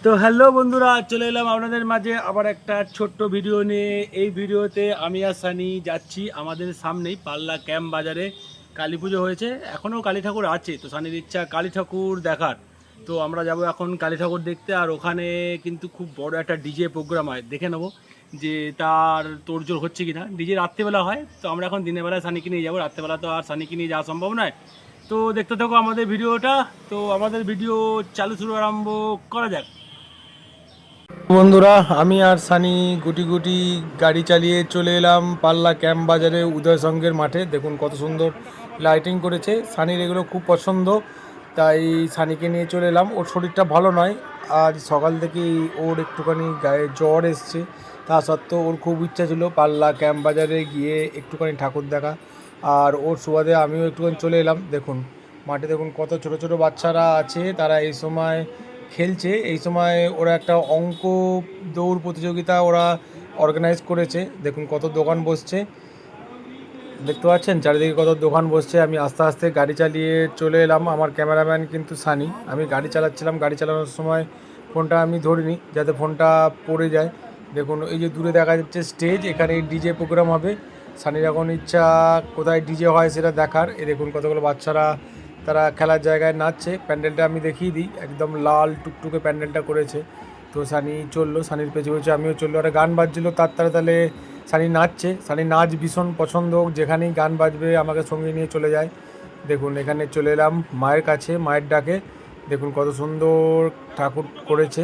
তো হ্যালো বন্ধুরা, চলে এলাম আপনাদের মাঝে আবার একটা ছোট্ট ভিডিও নিয়ে। এই ভিডিওতে আমি আর সানি যাচ্ছি আমাদের সামনেই পাল্লা ক্যাম্প বাজারে। কালী পুজো হয়েছে, এখনও কালী ঠাকুর আছে, তো সানির ইচ্ছা কালী ঠাকুর দেখার। তো আমরা যাব এখন কালী ঠাকুর দেখতে। আর ওখানে কিন্তু খুব বড় একটা ডিজে প্রোগ্রাম হয়, দেখে নেবো যে তার তোড়জোড় হচ্ছে কিনা। ডিজে রাত্রিবেলা হয়, তো আমরা এখন দিনের বেলায় সানিকে নিয়ে যাবো, রাত্রিবেলা তো আর সানিকে নিয়ে যাওয়া সম্ভব নয়। তো দেখতে থাকো আমাদের ভিডিওটা। তো আমাদের ভিডিও শুরু আরম্ভ করা যাক। বন্ধুরা, আমি আর সানি গুটি গুটি গাড়ি চালিয়ে চলে এলাম পাল্লা ক্যাম্প বাজারে উদয় সংঘের মাঠে। দেখুন কত সুন্দর লাইটিং করেছে, সানির এগুলো খুব পছন্দ, তাই সানিকে নিয়ে চলে এলাম। ওর শরীরটা ভালো নয়, আজ সকাল থেকেই ওর একটুখানি গায়ে জ্বর এসছে। তা সত্ত্বেও ওর খুব ইচ্ছা ছিল পাল্লা ক্যাম্প বাজারে গিয়ে একটুখানি ঠাকুর দেখা, আর ওর সুবাদে আমিও একটুখানি চলে এলাম। দেখুন মাঠে দেখুন কত ছোট ছোট বাচ্চারা আছে, তারা এই সময় খেলছে। এই সময় ওরা একটা অঙ্ক দৌড় প্রতিযোগিতা ওরা অর্গানাইজ করেছে। দেখুন কত দোকান বসছে, দেখতে পাচ্ছেন চারিদিকে কত দোকান বসছে। আমি আস্তে আস্তে গাড়ি চালিয়ে চলে এলাম, আমার ক্যামেরাম্যান কিন্তু সানি। আমি গাড়ি চালাচ্ছিলাম, গাড়ি চালানোর সময় ফোনটা আমি ধরিনি যাতে ফোনটা পড়ে যায়। দেখুন এই যে দূরে দেখা যাচ্ছে স্টেজ, এখানে ডিজে প্রোগ্রাম হবে। সানির এখন ইচ্ছা কোথায় ডিজে হয় সেটা দেখার। এ দেখুন কতগুলো বাচ্চারা তারা খেলার জায়গায় নাচছে। প্যান্ডেলটা আমি দেখিয়ে দিই, একদম লাল টুকটুকে প্যান্ডেলটা করেছে। তো সানি চললো, সানির পেছনে পেছনে আমিও চললো। একটা গান বাজছিলো, তার তালে সানি নাচছে। সানি নাচ ভীষণ পছন্দ, যেখানেই গান বাজবে আমাকে সঙ্গে নিয়ে চলে যায়। দেখুন এখানে চলে এলাম মায়ের কাছে, মায়ের ডাকে। দেখুন কত সুন্দর ঠাকুর করেছে,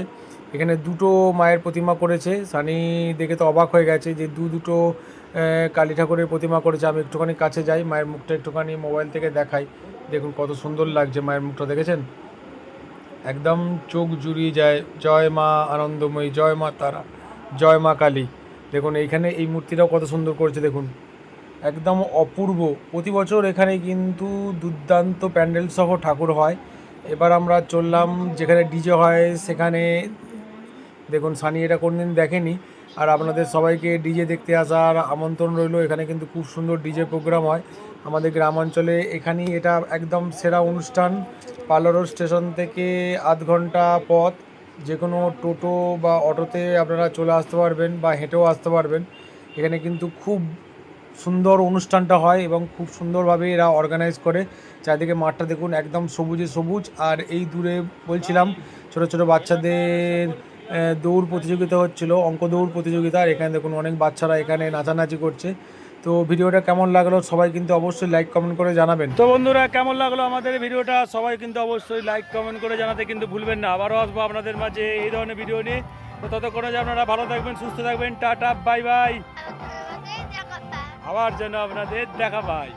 এখানে দুটো মায়ের প্রতিমা করেছে। সানি দেখে তো অবাক হয়ে গেছে যে দুটো কালী ঠাকুরের প্রতিমা করেছে। আমি একটুখানি কাছে যাই, মায়ের মুখটা একটুখানি মোবাইল থেকে দেখাই। দেখুন কত সুন্দর লাগছে মায়ের মুখটা, দেখেছেন? একদম চোখ জুড়িয়ে যায়। জয় মা আনন্দময়ী, জয় মা তারা, জয় মা কালী। দেখুন এইখানে এই মূর্তিটাও কত সুন্দর করেছে, দেখুন একদম অপূর্ব। প্রতি বছর এখানে কিন্তু দুর্দান্ত প্যান্ডেল সহ ঠাকুর হয়। এবার আমরা চললাম যেখানে ডিজে হয় সেখানে। দেখুন সানি এটা কোনদিন দেখেনি, আর আপনাদের সবাইকে ডিজে দেখতে আসার আমন্ত্রণ রইল। এখানে কিন্তু খুব সুন্দর ডিজে প্রোগ্রাম হয় আমাদের গ্রামাঞ্চলে। এখানেই এটা একদম সেরা অনুষ্ঠান। পালোর স্টেশন থেকে আধ ঘন্টা পথ, যে কোনো টোটো বা অটোতে আপনারা চলে আসতে পারবেন বা হেঁটেও আসতে পারবেন। এখানে কিন্তু খুব সুন্দর অনুষ্ঠানটা হয় এবং খুব সুন্দরভাবে এরা অর্গানাইজ করে। চারিদিকে মাঠটা দেখুন একদম সবুজে সবুজ। আর এই দূরে বলছিলাম ছোট ছোট বাচ্চাদের দৌড় প্রতিযোগিতা হচ্ছিল, অঙ্ক দৌড় প্রতিযোগিতা। আর এখানে দেখুন অনেক বাচ্চারা এখানে নাচানাচি করছে। তো ভিডিওটা কেমন লাগলো সবাই কিন্তু অবশ্যই লাইক কমেন্ট করে জানাবেন। তো বন্ধুরা, কেমন লাগলো আমাদের ভিডিওটা সবাই কিন্তু অবশ্যই লাইক কমেন্ট করে জানাতে কিন্তু ভুলবেন না। আবারও আসবো আপনাদের মাঝে এই ধরনের ভিডিও নিয়ে। তো ততক্ষণে যে আপনারা ভালো থাকবেন, সুস্থ থাকবেন, টাটা বাই বাই। আবার যেন আপনাদের দেখা পাই।